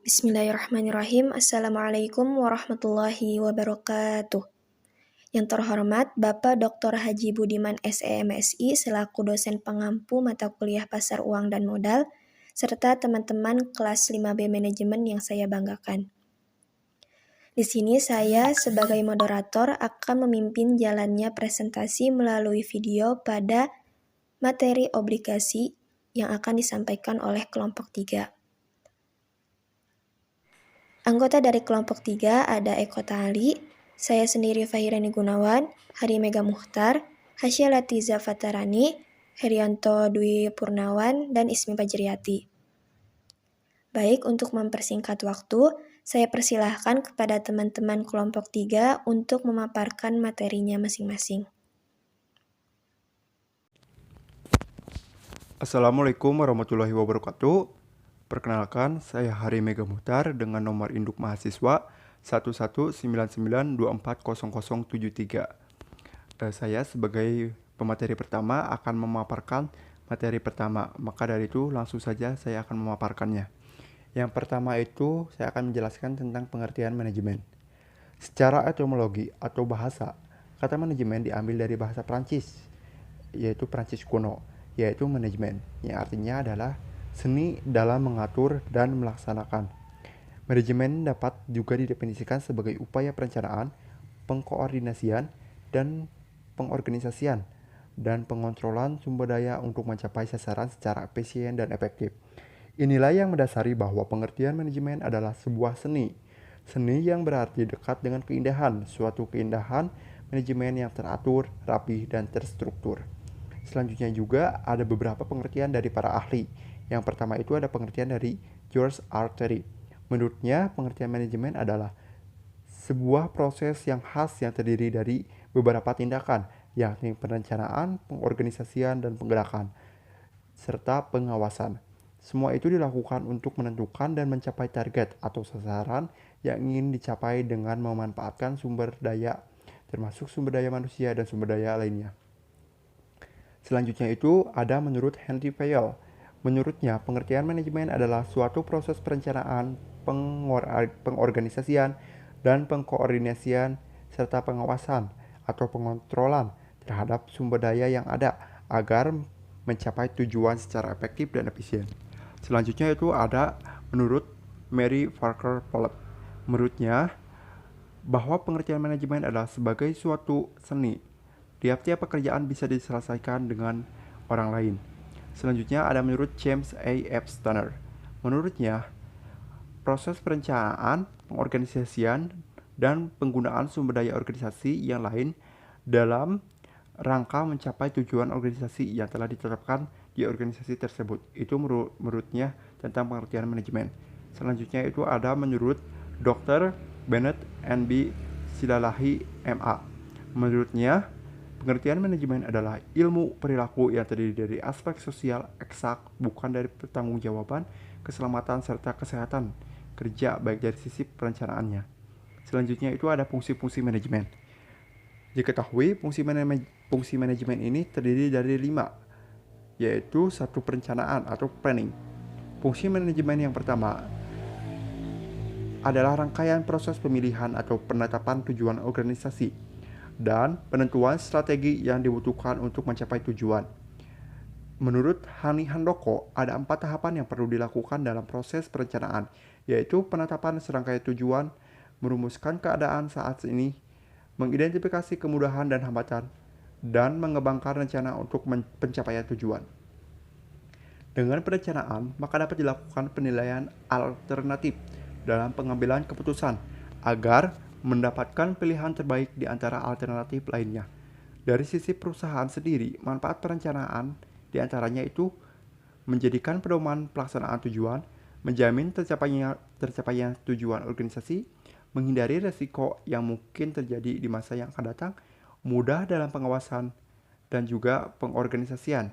Bismillahirrahmanirrahim. Assalamualaikum warahmatullahi wabarakatuh. Yang terhormat Bapak Dr. Haji Budiman SEMSI selaku dosen pengampu mata kuliah Pasar Uang dan Modal, serta teman-teman kelas 5B Manajemen yang saya banggakan. Di sini saya sebagai moderator akan memimpin jalannya presentasi melalui video pada materi obligasi yang akan disampaikan oleh kelompok 3. Anggota dari kelompok 3 ada Eko Tali, saya sendiri Fahirani Gunawan, Hari Mega Muhtar, Hasya Latiza Fatarani, Herianto Dwi Purnawan, dan Ismi Fajriyati. Baik, untuk mempersingkat waktu, saya persilahkan kepada teman-teman kelompok 3 untuk memaparkan materinya masing-masing. Assalamualaikum warahmatullahi wabarakatuh. Perkenalkan, saya Hari Mega Muhtar dengan nomor induk mahasiswa 1199240073. Saya sebagai pemateri pertama akan memaparkan materi pertama, maka dari itu langsung saja saya akan memaparkannya. Yang pertama itu saya akan menjelaskan tentang pengertian manajemen. Secara etimologi atau bahasa, kata manajemen diambil dari bahasa Prancis, yaitu Prancis kuno, yaitu manajemen, yang artinya adalah seni dalam mengatur dan melaksanakan. Manajemen dapat juga didefinisikan sebagai upaya perencanaan, pengkoordinasian, dan pengorganisasian, dan pengontrolan sumber daya untuk mencapai sasaran secara efisien dan efektif. Inilah yang mendasari bahwa pengertian manajemen adalah sebuah seni. Seni yang berarti dekat dengan keindahan, suatu keindahan manajemen yang teratur, rapi, dan terstruktur. Selanjutnya juga ada beberapa pengertian dari para ahli. Yang pertama itu ada pengertian dari George R. Terry. Menurutnya, pengertian manajemen adalah sebuah proses yang khas yang terdiri dari beberapa tindakan, yakni perencanaan, pengorganisasian, dan penggerakan, serta pengawasan. Semua itu dilakukan untuk menentukan dan mencapai target atau sasaran yang ingin dicapai dengan memanfaatkan sumber daya, termasuk sumber daya manusia dan sumber daya lainnya. Selanjutnya itu ada menurut Henry Fayol. Menurutnya, pengertian manajemen adalah suatu proses perencanaan, pengorganisasian, dan pengkoordinasian, serta pengawasan atau pengontrolan terhadap sumber daya yang ada agar mencapai tujuan secara efektif dan efisien. Selanjutnya itu ada menurut Mary Parker Pollard. Menurutnya, bahwa pengertian manajemen adalah sebagai suatu seni. Tiap-tiap pekerjaan bisa diselesaikan dengan orang lain. Selanjutnya ada menurut James A. F. Stunner. Menurutnya, proses perencanaan, pengorganisasian, dan penggunaan sumber daya organisasi yang lain dalam rangka mencapai tujuan organisasi yang telah ditetapkan di organisasi tersebut. Itu menurutnya tentang pengertian manajemen. Selanjutnya itu ada menurut Dr. Bennett N.B. Silalahi M.A. Menurutnya, pengertian manajemen adalah ilmu perilaku yang terdiri dari aspek sosial eksak, bukan dari pertanggungjawaban, keselamatan, serta kesehatan kerja baik dari sisi perencanaannya. Selanjutnya itu ada fungsi-fungsi manajemen. Diketahui fungsi manajemen ini terdiri dari 5, yaitu 1 perencanaan atau planning. Fungsi manajemen yang pertama adalah rangkaian proses pemilihan atau penetapan tujuan organisasi dan penentuan strategi yang dibutuhkan untuk mencapai tujuan. Menurut Hani Handoko, ada 4 tahapan yang perlu dilakukan dalam proses perencanaan, yaitu penetapan serangkaian tujuan, merumuskan keadaan saat ini, mengidentifikasi kemudahan dan hambatan, dan mengembangkan rencana untuk pencapaian tujuan. Dengan perencanaan, maka dapat dilakukan penilaian alternatif dalam pengambilan keputusan agar mendapatkan pilihan terbaik di antara alternatif lainnya. Dari sisi perusahaan sendiri, manfaat perencanaan diantaranya itu menjadikan pedoman pelaksanaan tujuan, menjamin tercapainya tujuan organisasi, menghindari resiko yang mungkin terjadi di masa yang akan datang, mudah dalam pengawasan, dan juga pengorganisasian.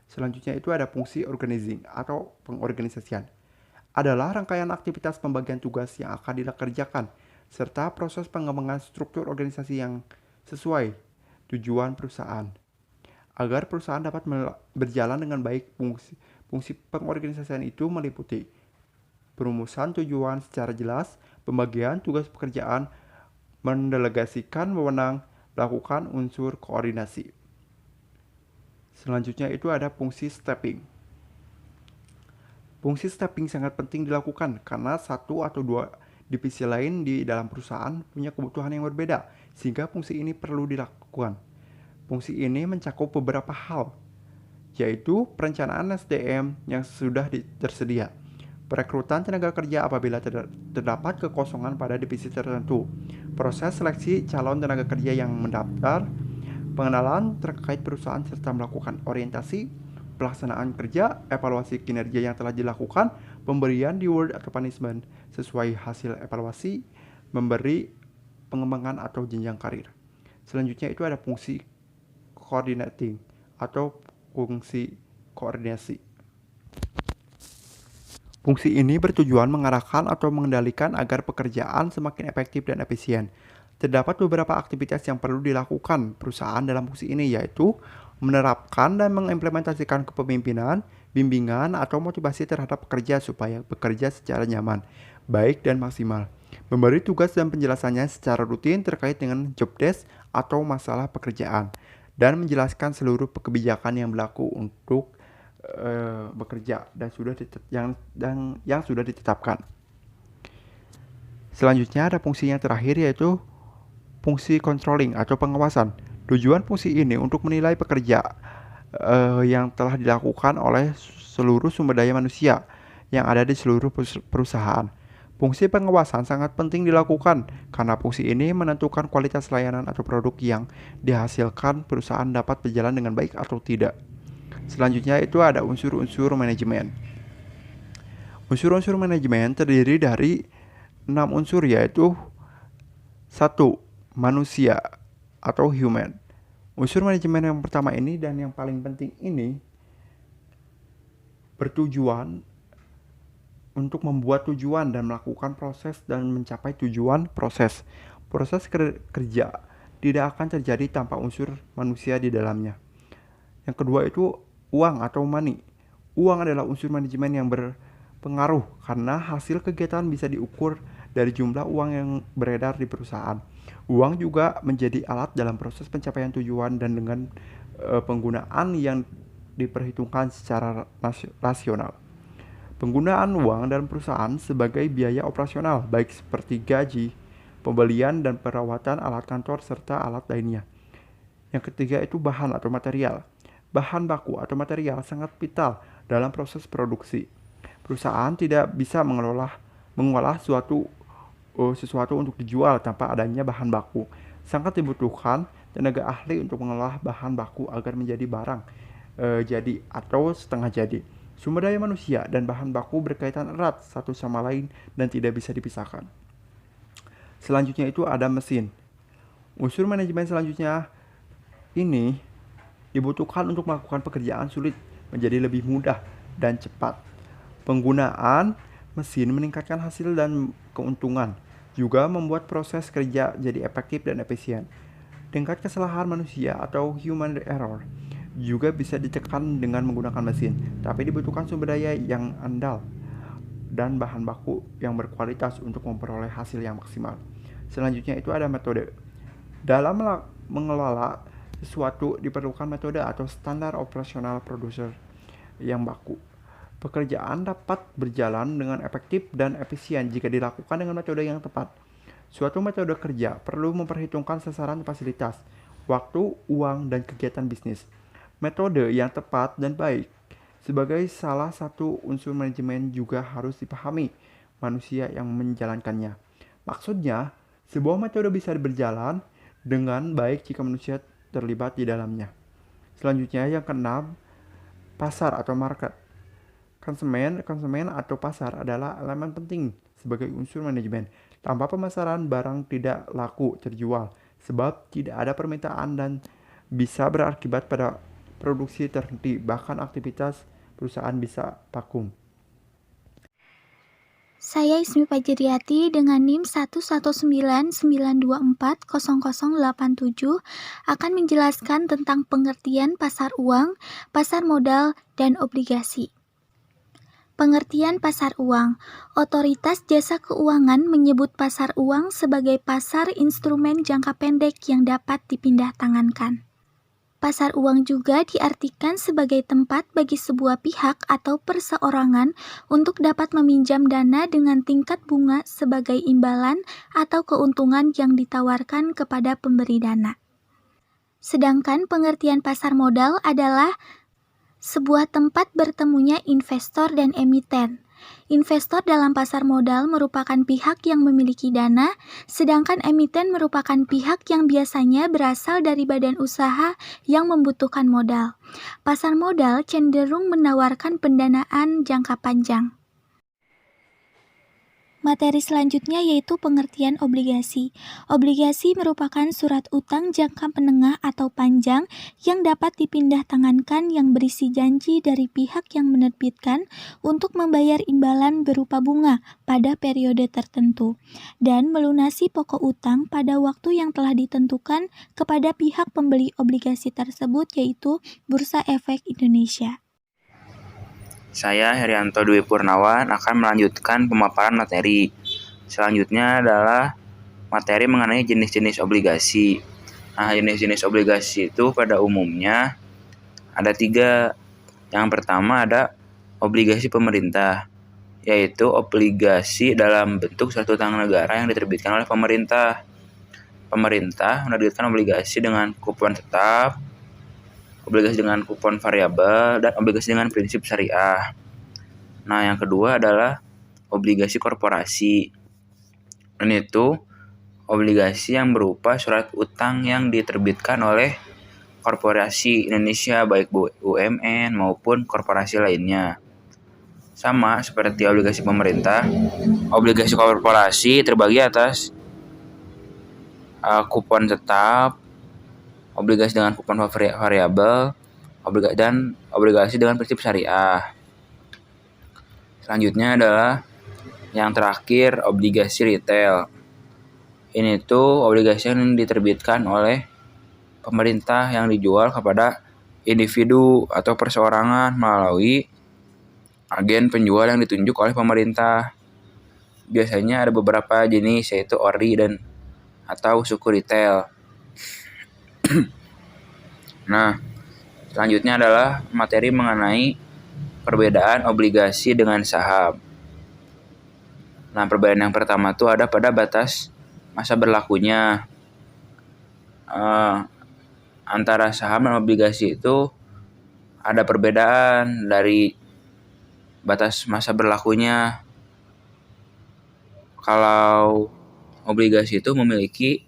Selanjutnya itu ada fungsi organizing atau pengorganisasian. Adalah rangkaian aktivitas pembagian tugas yang akan dikerjakan, serta proses pengembangan struktur organisasi yang sesuai tujuan perusahaan. Agar perusahaan dapat berjalan dengan baik, fungsi pengorganisasian itu meliputi perumusan tujuan secara jelas, pembagian tugas pekerjaan, mendelegasikan wewenang, melakukan unsur koordinasi. Selanjutnya itu ada fungsi stepping. Fungsi stepping sangat penting dilakukan karena satu atau dua divisi lain di dalam perusahaan punya kebutuhan yang berbeda, sehingga fungsi ini perlu dilakukan. Fungsi ini mencakup beberapa hal, yaitu perencanaan SDM yang sudah tersedia, perekrutan tenaga kerja apabila terdapat kekosongan pada divisi tertentu, proses seleksi calon tenaga kerja yang mendaftar, pengenalan terkait perusahaan serta melakukan orientasi, pelaksanaan kerja, evaluasi kinerja yang telah dilakukan, pemberian reward atau punishment sesuai hasil evaluasi, memberi pengembangan atau jenjang karir. Selanjutnya itu ada fungsi coordinating atau fungsi koordinasi. Fungsi ini bertujuan mengarahkan atau mengendalikan agar pekerjaan semakin efektif dan efisien. Terdapat beberapa aktivitas yang perlu dilakukan perusahaan dalam fungsi ini, yaitu menerapkan dan mengimplementasikan kepemimpinan, bimbingan, atau motivasi terhadap pekerja supaya bekerja secara nyaman, baik dan maksimal. Memberi tugas dan penjelasannya secara rutin terkait dengan job desk atau masalah pekerjaan, dan menjelaskan seluruh kebijakan yang berlaku untuk bekerja dan yang sudah ditetapkan. Selanjutnya ada fungsi yang terakhir, yaitu fungsi controlling atau pengawasan. Tujuan fungsi ini untuk menilai pekerja yang telah dilakukan oleh seluruh sumber daya manusia yang ada di seluruh perusahaan. Fungsi pengawasan sangat penting dilakukan karena fungsi ini menentukan kualitas layanan atau produk yang dihasilkan perusahaan dapat berjalan dengan baik atau tidak. Selanjutnya itu ada unsur-unsur manajemen. Unsur-unsur manajemen terdiri dari 6 unsur, yaitu 1. Manusia atau human. Unsur manajemen yang pertama ini dan yang paling penting ini bertujuan untuk membuat tujuan dan melakukan proses dan mencapai tujuan proses. Proses kerja tidak akan terjadi tanpa unsur manusia di dalamnya. Yang kedua itu uang atau money. Uang adalah unsur manajemen yang berpengaruh karena hasil kegiatan bisa diukur dari jumlah uang yang beredar di perusahaan. Uang juga menjadi alat dalam proses pencapaian tujuan dan dengan penggunaan yang diperhitungkan secara rasional. Penggunaan uang dalam perusahaan sebagai biaya operasional, baik seperti gaji, pembelian dan perawatan alat kantor serta alat lainnya. Yang ketiga itu bahan atau material. Bahan baku atau material sangat vital dalam proses produksi. Perusahaan tidak bisa mengolah sesuatu untuk dijual tanpa adanya bahan baku. Sangat dibutuhkan tenaga ahli untuk mengolah bahan baku agar menjadi barang jadi atau setengah jadi. Sumber daya manusia dan bahan baku berkaitan erat satu sama lain dan tidak bisa dipisahkan. Selanjutnya itu ada mesin. Unsur manajemen selanjutnya ini dibutuhkan untuk melakukan pekerjaan sulit menjadi lebih mudah dan cepat. Penggunaan mesin meningkatkan hasil dan keuntungan, juga membuat proses kerja jadi efektif dan efisien. Tingkat kesalahan manusia atau human error juga bisa ditekan dengan menggunakan mesin, tapi dibutuhkan sumber daya yang andal dan bahan baku yang berkualitas untuk memperoleh hasil yang maksimal. Selanjutnya itu ada metode. Dalam mengelola sesuatu diperlukan metode atau standar operasional produser yang baku. Pekerjaan dapat berjalan dengan efektif dan efisien jika dilakukan dengan metode yang tepat. Suatu metode kerja perlu memperhitungkan sasaran fasilitas, waktu, uang, dan kegiatan bisnis. Metode yang tepat dan baik sebagai salah satu unsur manajemen juga harus dipahami manusia yang menjalankannya. Maksudnya, sebuah metode bisa berjalan dengan baik jika manusia terlibat di dalamnya. Selanjutnya yang keenam, pasar atau market. Konsumen atau pasar adalah elemen penting sebagai unsur manajemen. Tanpa pemasaran, barang tidak laku terjual sebab tidak ada permintaan dan bisa berakibat pada produksi terhenti, bahkan aktivitas perusahaan bisa vakum. Saya Ismi Fajriati dengan NIM 11992400087 akan menjelaskan tentang pengertian pasar uang, pasar modal, dan obligasi. Pengertian pasar uang. Otoritas Jasa Keuangan menyebut pasar uang sebagai pasar instrumen jangka pendek yang dapat dipindah tangankan. Pasar uang juga diartikan sebagai tempat bagi sebuah pihak atau perseorangan untuk dapat meminjam dana dengan tingkat bunga sebagai imbalan atau keuntungan yang ditawarkan kepada pemberi dana. Sedangkan pengertian pasar modal adalah sebuah tempat bertemunya investor dan emiten. Investor dalam pasar modal merupakan pihak yang memiliki dana, sedangkan emiten merupakan pihak yang biasanya berasal dari badan usaha yang membutuhkan modal. Pasar modal cenderung menawarkan pendanaan jangka panjang. Materi selanjutnya yaitu pengertian obligasi. Obligasi merupakan surat utang jangka menengah atau panjang yang dapat dipindah tangankan yang berisi janji dari pihak yang menerbitkan untuk membayar imbalan berupa bunga pada periode tertentu dan melunasi pokok utang pada waktu yang telah ditentukan kepada pihak pembeli obligasi tersebut yaitu Bursa Efek Indonesia. Saya Herianto Dwi Purnawan akan melanjutkan pemaparan materi. Selanjutnya adalah materi mengenai jenis-jenis obligasi. Nah, jenis-jenis obligasi itu pada umumnya ada 3. Yang pertama ada obligasi pemerintah, yaitu obligasi dalam bentuk surat utang negara yang diterbitkan oleh pemerintah. Pemerintah menerbitkan obligasi dengan kupon tetap, obligasi dengan kupon variabel, dan obligasi dengan prinsip syariah. Nah, yang kedua adalah obligasi korporasi. Dan itu obligasi yang berupa surat utang yang diterbitkan oleh korporasi Indonesia, baik BUMN maupun korporasi lainnya. Sama seperti obligasi pemerintah, obligasi korporasi terbagi atas kupon tetap, obligasi dengan kupon variabel, dan obligasi dengan prinsip syariah. Selanjutnya adalah yang terakhir, obligasi retail. Ini tuh obligasi yang diterbitkan oleh pemerintah yang dijual kepada individu atau perseorangan melalui agen penjual yang ditunjuk oleh pemerintah. Biasanya ada beberapa jenis, yaitu ori dan atau suku retail. Nah, selanjutnya adalah materi mengenai perbedaan obligasi dengan saham. Nah, perbedaan yang pertama tuh ada pada batas masa berlakunya. Antara saham dan obligasi itu ada perbedaan dari batas masa berlakunya. Kalau obligasi itu memiliki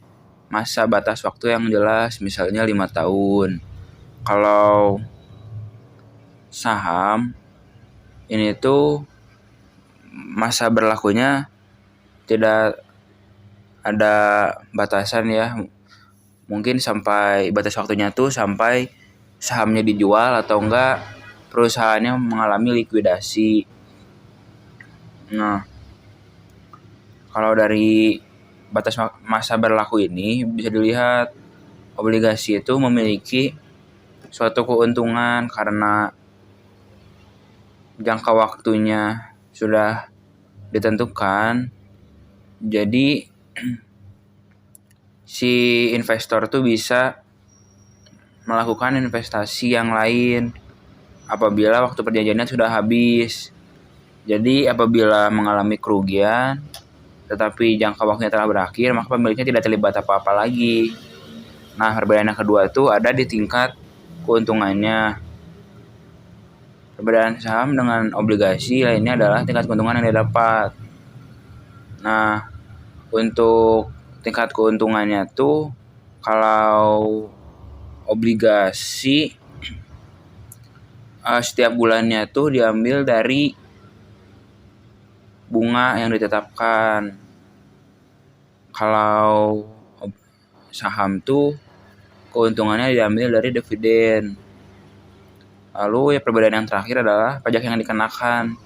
masa batas waktu yang jelas, misalnya 5 tahun. Kalau saham ini tuh masa berlakunya tidak ada batasan ya. Mungkin sampai batas waktunya tuh sampai sahamnya dijual atau enggak perusahaannya mengalami likuidasi. Nah, kalau dari batas masa berlaku ini bisa dilihat obligasi itu memiliki suatu keuntungan karena jangka waktunya sudah ditentukan. Jadi si investor tuh bisa melakukan investasi yang lain apabila waktu perjanjiannya sudah habis. Jadi apabila mengalami kerugian tetapi jangka waktunya telah berakhir, maka pemiliknya tidak terlibat apa-apa lagi. Nah, perbedaan yang kedua itu ada di tingkat keuntungannya. Perbedaan saham dengan obligasi lainnya adalah tingkat keuntungan yang didapat. Nah, untuk tingkat keuntungannya tuh kalau obligasi setiap bulannya tuh diambil dari bunga yang ditetapkan. Kalau saham tuh keuntungannya diambil dari dividen. Lalu ya perbedaan yang terakhir adalah pajak yang dikenakan.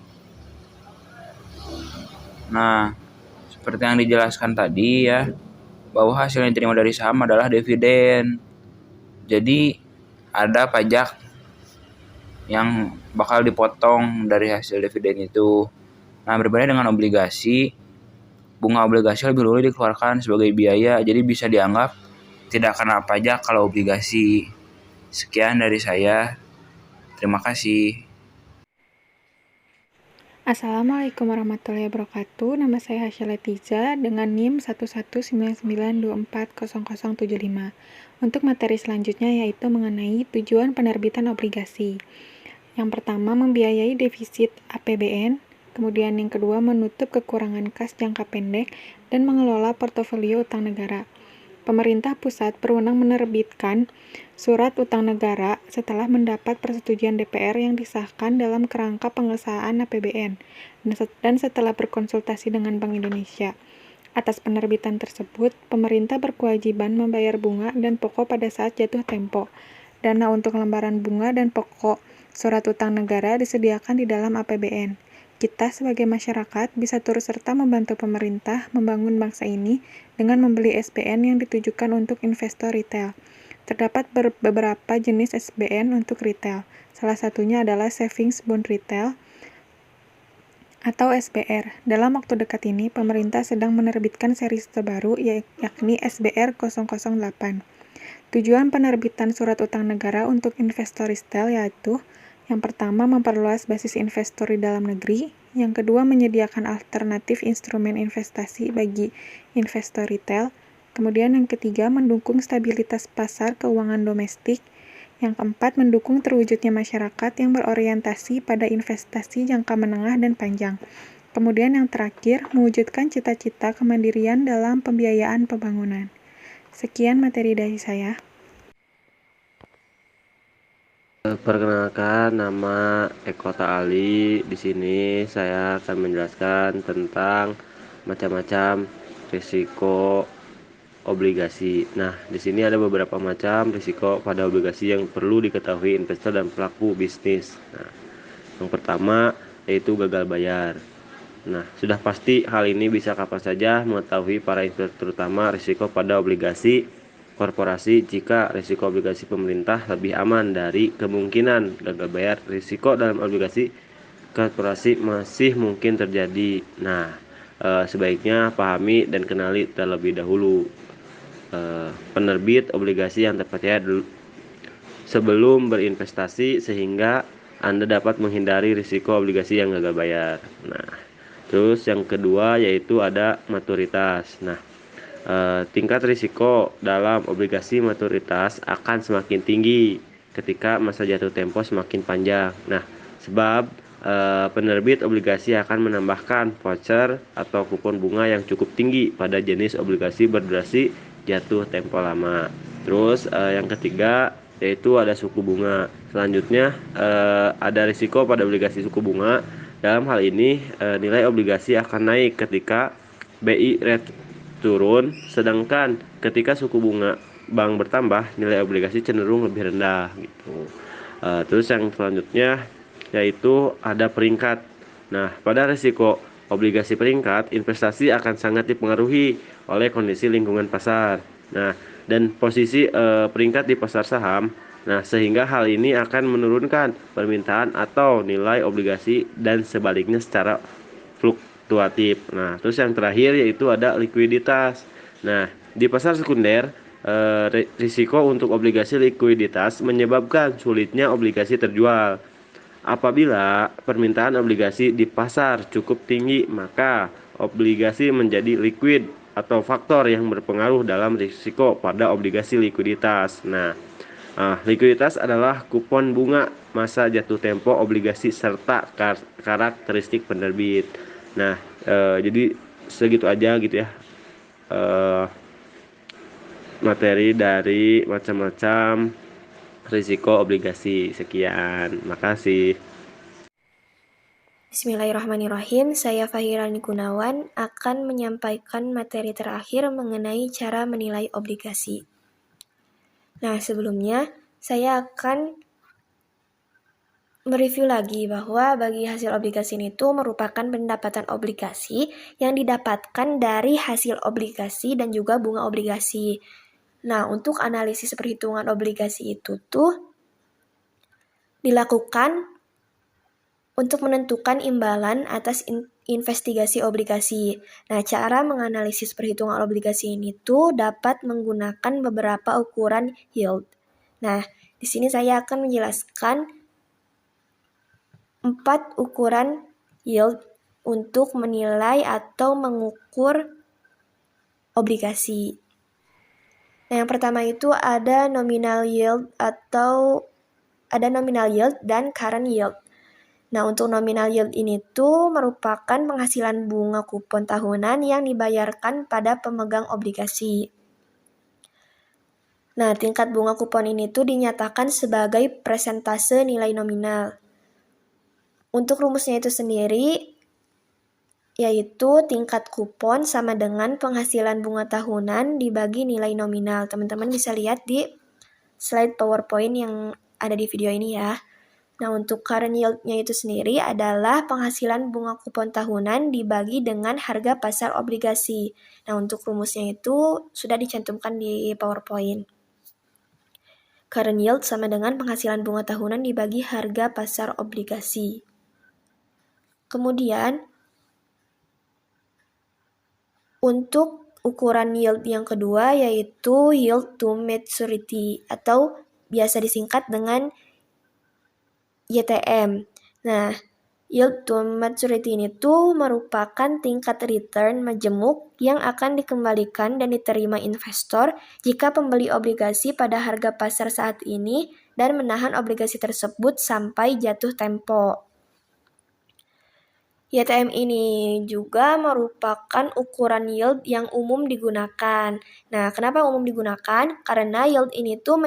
Nah, seperti yang dijelaskan tadi ya, bahwa hasil yang diterima dari saham adalah dividen. Jadi ada pajak yang bakal dipotong dari hasil dividen itu. Nah, berbeda dengan obligasi, bunga obligasi lebih dulu dikeluarkan sebagai biaya, jadi bisa dianggap tidak kena pajak kalau obligasi. Sekian dari saya. Terima kasih. Assalamualaikum warahmatullahi wabarakatuh. Nama saya Hasya Letiza dengan NIM 11992400075. Untuk materi selanjutnya yaitu mengenai tujuan penerbitan obligasi. Yang pertama, membiayai defisit APBN. Kemudian yang kedua, menutup kekurangan kas jangka pendek dan mengelola portofolio utang negara. Pemerintah pusat berwenang menerbitkan surat utang negara setelah mendapat persetujuan DPR yang disahkan dalam kerangka pengesahan APBN dan setelah berkonsultasi dengan Bank Indonesia. Atas penerbitan tersebut, pemerintah berkewajiban membayar bunga dan pokok pada saat jatuh tempo. Dana untuk lembaran bunga dan pokok surat utang negara disediakan di dalam APBN. Kita sebagai masyarakat bisa turut serta membantu pemerintah membangun bangsa ini dengan membeli SBN yang ditujukan untuk investor retail. Terdapat beberapa jenis SBN untuk retail. Salah satunya adalah Savings Bond Retail atau SBR. Dalam waktu dekat ini, pemerintah sedang menerbitkan seri terbaru yakni SBR 008. Tujuan penerbitan surat utang negara untuk investor retail yaitu yang pertama, memperluas basis investor di dalam negeri. Yang kedua, menyediakan alternatif instrumen investasi bagi investor retail. Kemudian yang ketiga, mendukung stabilitas pasar keuangan domestik. Yang keempat, mendukung terwujudnya masyarakat yang berorientasi pada investasi jangka menengah dan panjang. Kemudian yang terakhir, mewujudkan cita-cita kemandirian dalam pembiayaan pembangunan. Sekian materi dari saya. Perkenalkan, nama Eko Ali. Di sini saya akan menjelaskan tentang macam-macam risiko obligasi. Nah, di sini ada beberapa macam risiko pada obligasi yang perlu diketahui investor dan pelaku bisnis. Nah, yang pertama yaitu gagal bayar. Nah, sudah pasti hal ini bisa kapan saja mengetahui para investor, terutama risiko pada obligasi korporasi jika risiko obligasi pemerintah lebih aman dari kemungkinan gagal bayar. Risiko dalam obligasi korporasi masih mungkin terjadi. Nah, sebaiknya pahami dan kenali terlebih dahulu penerbit obligasi yang terpercaya dulu sebelum berinvestasi sehingga Anda dapat menghindari risiko obligasi yang gagal bayar. Nah, terus yang kedua yaitu ada maturitas. Nah, tingkat risiko dalam obligasi maturitas akan semakin tinggi ketika masa jatuh tempo semakin panjang. Nah, sebab penerbit obligasi akan menambahkan voucher atau kupon bunga yang cukup tinggi pada jenis obligasi berdurasi jatuh tempo lama. Terus yang ketiga yaitu ada suku bunga. Selanjutnya ada risiko pada obligasi suku bunga. Dalam hal ini nilai obligasi akan naik ketika BI rate turun, sedangkan ketika suku bunga bank bertambah, nilai obligasi cenderung lebih rendah gitu. Terus yang selanjutnya yaitu ada peringkat. Nah, pada risiko obligasi peringkat, investasi akan sangat dipengaruhi oleh kondisi lingkungan pasar. Nah, dan posisi peringkat di pasar saham. Nah, sehingga hal ini akan menurunkan permintaan atau nilai obligasi dan sebaliknya secara fluktuatif. Nah, terus yang terakhir yaitu ada likuiditas. Nah, di pasar sekunder, risiko untuk obligasi likuiditas menyebabkan sulitnya obligasi terjual. Apabila permintaan obligasi di pasar cukup tinggi, maka obligasi menjadi liquid atau faktor yang berpengaruh dalam risiko pada obligasi likuiditas. Nah, likuiditas adalah kupon bunga, masa jatuh tempo obligasi serta karakteristik penerbit. Nah, jadi segitu aja gitu ya materi dari macam-macam risiko obligasi. Sekian, makasih. Bismillahirrahmanirrahim, saya Fahirani Gunawan akan menyampaikan materi terakhir mengenai cara menilai obligasi. Nah, sebelumnya saya akan mereview lagi bahwa bagi hasil obligasi itu merupakan pendapatan obligasi yang didapatkan dari hasil obligasi dan juga bunga obligasi. Nah, untuk analisis perhitungan obligasi itu tuh dilakukan untuk menentukan imbalan atas investigasi obligasi. Nah, cara menganalisis perhitungan obligasi ini tuh dapat menggunakan beberapa ukuran yield. Nah, di sini saya akan menjelaskan 4 ukuran yield untuk menilai atau mengukur obligasi. Nah, yang pertama itu ada nominal yield dan current yield. Nah, untuk nominal yield ini tuh merupakan penghasilan bunga kupon tahunan yang dibayarkan pada pemegang obligasi. Nah, tingkat bunga kupon ini tuh dinyatakan sebagai persentase nilai nominal. Untuk rumusnya itu sendiri, yaitu tingkat kupon sama dengan penghasilan bunga tahunan dibagi nilai nominal. Teman-teman bisa lihat di slide PowerPoint yang ada di video ini ya. Nah, untuk current yield-nya itu sendiri adalah penghasilan bunga kupon tahunan dibagi dengan harga pasar obligasi. Nah, untuk rumusnya itu sudah dicantumkan di PowerPoint. Current yield sama dengan penghasilan bunga tahunan dibagi harga pasar obligasi. Kemudian, untuk ukuran yield yang kedua yaitu yield to maturity atau biasa disingkat dengan YTM. Nah, yield to maturity ini tuh merupakan tingkat return majemuk yang akan dikembalikan dan diterima investor jika pembeli obligasi pada harga pasar saat ini dan menahan obligasi tersebut sampai jatuh tempo. YTM ini juga merupakan ukuran yield yang umum digunakan. Nah, kenapa umum digunakan? Karena yield ini tuh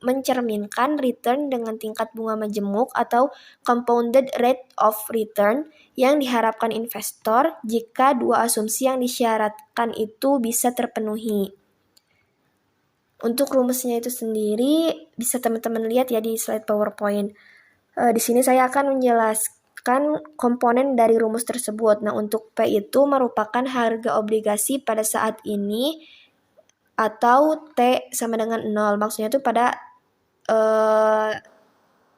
mencerminkan return dengan tingkat bunga majemuk atau compounded rate of return yang diharapkan investor jika dua asumsi yang disyaratkan itu bisa terpenuhi. Untuk rumusnya itu sendiri bisa teman-teman lihat ya di slide PowerPoint. Di sini saya akan menjelaskan komponen dari rumus tersebut. Nah, untuk P itu merupakan harga obligasi pada saat ini atau T sama dengan 0. Maksudnya itu pada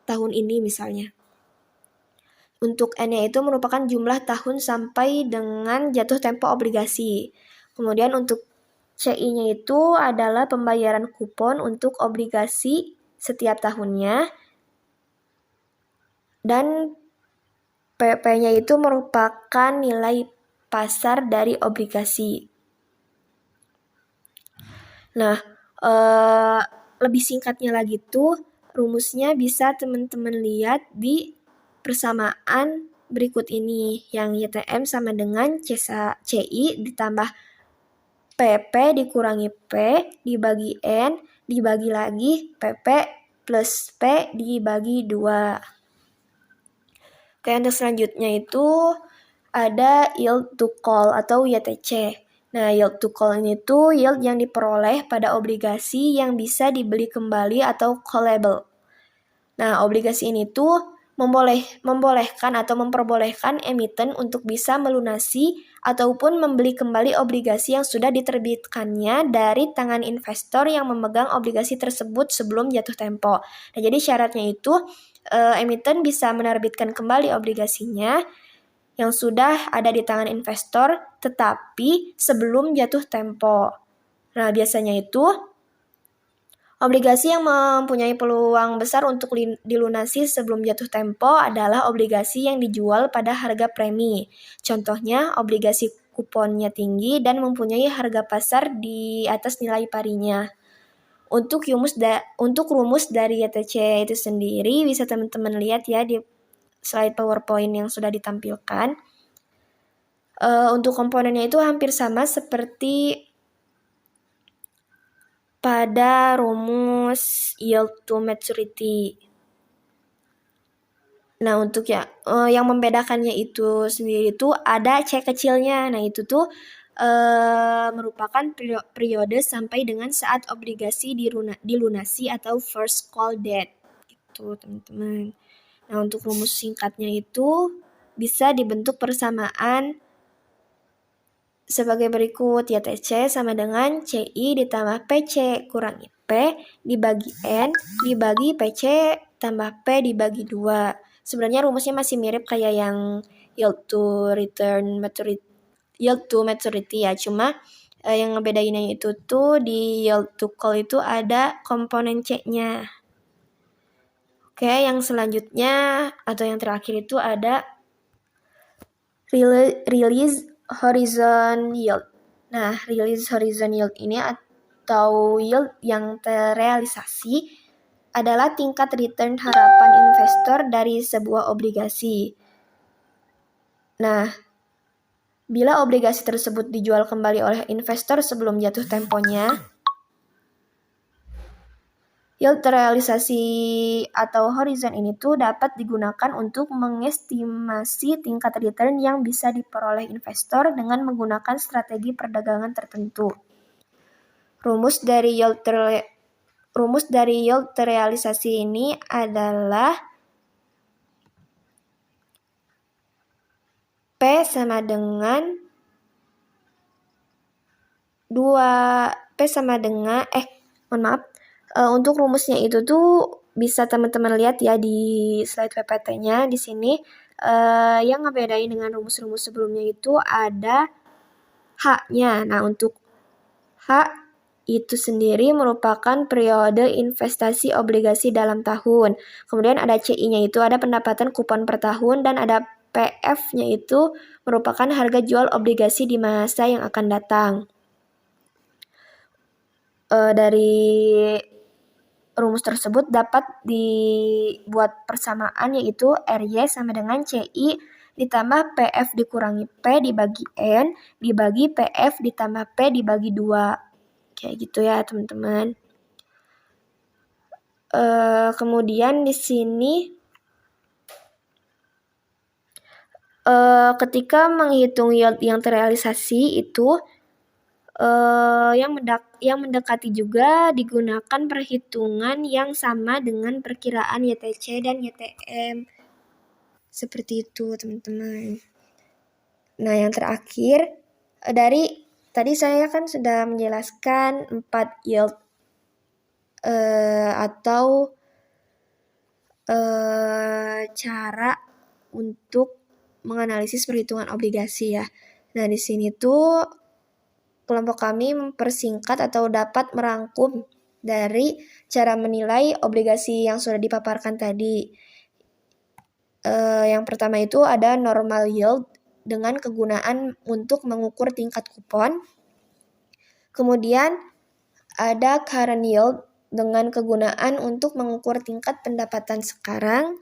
tahun ini misalnya. Untuk N-nya itu merupakan jumlah tahun sampai dengan jatuh tempo obligasi. Kemudian untuk CI-nya itu adalah pembayaran kupon untuk obligasi setiap tahunnya. Dan PP-nya itu merupakan nilai pasar dari obligasi. Nah, lebih singkatnya lagi tuh rumusnya bisa teman-teman lihat di persamaan berikut ini, yang YTM sama dengan CI ditambah PP dikurangi P dibagi N dibagi lagi PP plus P dibagi 2. Oke, untuk selanjutnya itu ada yield to call atau YTC. Nah, yield to call ini tuh yield yang diperoleh pada obligasi yang bisa dibeli kembali atau callable. Nah, obligasi ini tuh membolehkan atau memperbolehkan emiten untuk bisa melunasi ataupun membeli kembali obligasi yang sudah diterbitkannya dari tangan investor yang memegang obligasi tersebut sebelum jatuh tempo. Nah, jadi syaratnya itu emiten bisa menerbitkan kembali obligasinya yang sudah ada di tangan investor tetapi sebelum jatuh tempo. Nah, biasanya itu obligasi yang mempunyai peluang besar untuk dilunasi sebelum jatuh tempo adalah obligasi yang dijual pada harga premi. Contohnya, obligasi kuponnya tinggi dan mempunyai harga pasar di atas nilai parinya. Untuk rumus dari YTC itu sendiri bisa teman-teman lihat ya di slide PowerPoint yang sudah ditampilkan. Untuk komponennya itu hampir sama seperti pada rumus yield to maturity. Nah, untuk yang membedakannya itu sendiri itu ada C kecilnya. Nah, itu tuh merupakan periode sampai dengan saat obligasi dilunasi atau first call date. Gitu, teman-teman. Nah, untuk rumus singkatnya itu bisa dibentuk persamaan sebagai berikut. YTC sama dengan CI ditambah PC kurangi P P dibagi N dibagi PC tambah P dibagi 2. Sebenarnya rumusnya masih mirip kayak yang yield to maturity ya, cuma yang ngebedainnya itu tuh di yield to call itu ada komponen C-nya. Oke, yang selanjutnya atau yang terakhir itu ada release horizon yield. Nah, release horizon yield ini atau yield yang terrealisasi adalah tingkat return harapan investor dari sebuah obligasi. Nah, bila obligasi tersebut dijual kembali oleh investor sebelum jatuh temponya, yield terrealisasi atau horizon ini tuh dapat digunakan untuk mengestimasi tingkat return yang bisa diperoleh investor dengan menggunakan strategi perdagangan tertentu. Rumus dari yield terrealisasi ini adalah P sama dengan untuk rumusnya itu tuh bisa teman-teman lihat ya di slide PPT-nya di sini. Yang ngebedain dengan rumus-rumus sebelumnya itu ada H-nya. Nah, untuk H itu sendiri merupakan periode investasi obligasi dalam tahun. Kemudian ada CI-nya itu ada pendapatan kupon per tahun, dan ada PF-nya itu merupakan harga jual obligasi di masa yang akan datang. Dari rumus tersebut dapat dibuat persamaan, yaitu RY sama dengan CI ditambah PF dikurangi P dibagi N dibagi PF ditambah P dibagi 2. Kayak gitu ya teman-teman. Kemudian di sini ketika menghitung yield yang terrealisasi itu yang mendekati juga digunakan perhitungan yang sama dengan perkiraan YTC dan YTM. Seperti itu teman-teman. Nah, yang terakhir dari tadi saya kan sudah menjelaskan 4 yield atau cara untuk menganalisis perhitungan obligasi ya. Nah, di sini tuh kelompok kami mempersingkat atau dapat merangkum dari cara menilai obligasi yang sudah dipaparkan tadi. Yang pertama itu ada normal yield dengan kegunaan untuk mengukur tingkat kupon. Kemudian ada current yield dengan kegunaan untuk mengukur tingkat pendapatan sekarang.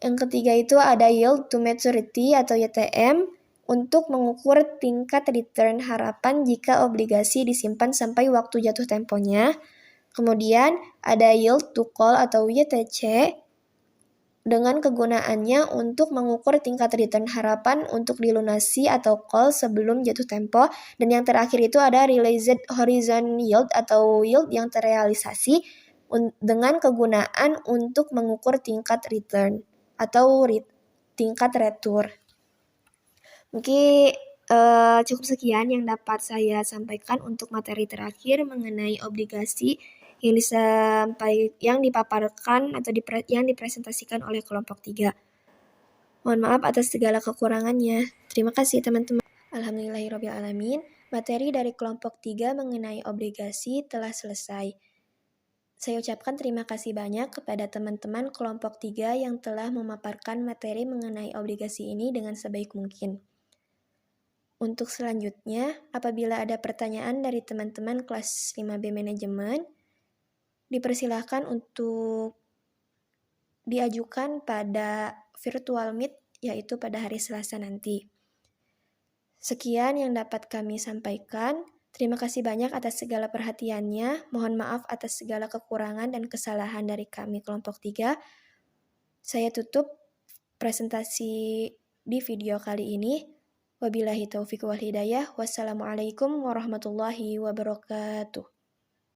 Yang ketiga itu ada yield to maturity atau YTM untuk mengukur tingkat return harapan jika obligasi disimpan sampai waktu jatuh temponya. Kemudian ada yield to call atau YTC dengan kegunaannya untuk mengukur tingkat return harapan untuk dilunasi atau call sebelum jatuh tempo. Dan yang terakhir itu ada realized horizon yield atau yield yang terrealisasi dengan kegunaan untuk mengukur tingkat return atau tingkat retur. Mungkin cukup sekian yang dapat saya sampaikan untuk materi terakhir mengenai obligasi yang dipaparkan atau yang dipresentasikan oleh kelompok 3. Mohon maaf atas segala kekurangannya. Terima kasih teman-teman. Alhamdulillahirrabbilalamin. Materi dari kelompok 3 mengenai obligasi telah selesai. Saya ucapkan terima kasih banyak kepada teman-teman kelompok 3 yang telah memaparkan materi mengenai obligasi ini dengan sebaik mungkin. Untuk selanjutnya, apabila ada pertanyaan dari teman-teman kelas 5B Manajemen, dipersilahkan untuk diajukan pada virtual meet, yaitu pada hari Selasa nanti. Sekian yang dapat kami sampaikan. Terima kasih banyak atas segala perhatiannya. Mohon maaf atas segala kekurangan dan kesalahan dari kami kelompok 3. Saya tutup presentasi di video kali ini. Wabillahi taufiq wal hidayah. Wassalamualaikum warahmatullahi wabarakatuh.